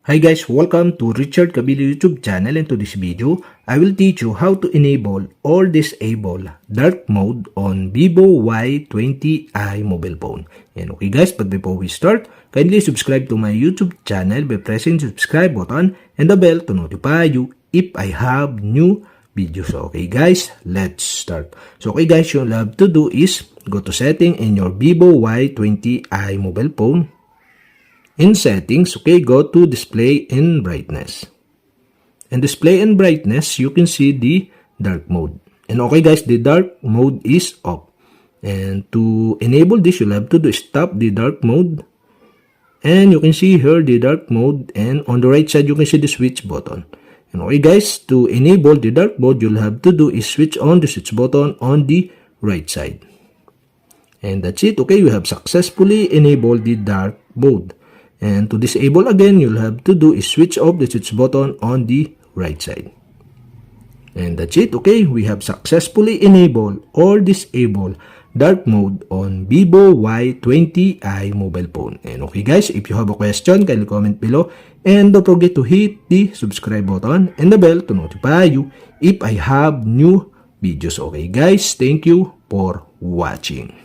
Hi guys, welcome to Richard Cabile YouTube channel, and to this video, I will teach you how to enable or disable dark mode on ViVO Y20i mobile phone. And okay guys, but before we start, kindly subscribe to my YouTube channel by pressing the subscribe button and the bell to notify you if I have new videos. Okay guys, let's start. So okay guys, you'll have to do is go to setting in your ViVO Y20i mobile phone. In settings, okay, go to display and brightness. In display and brightness, you can see the dark mode. And okay guys, the dark mode is off. And to enable this, you'll have to do stop the dark mode. And you can see here the dark mode, and on the right side, you can see the switch button. And okay guys, to enable the dark mode, you'll have to do is switch on the switch button on the right side. And that's it. Okay, you have successfully enabled the dark mode. And to disable again, you'll have to do is switch off the switch button on the right side. And that's it. Okay, we have successfully enabled or disabled dark mode on ViVO Y20i mobile phone. And okay guys, if you have a question, kindly comment below. And don't forget to hit the subscribe button and the bell to notify you if I have new videos. Okay guys, thank you for watching.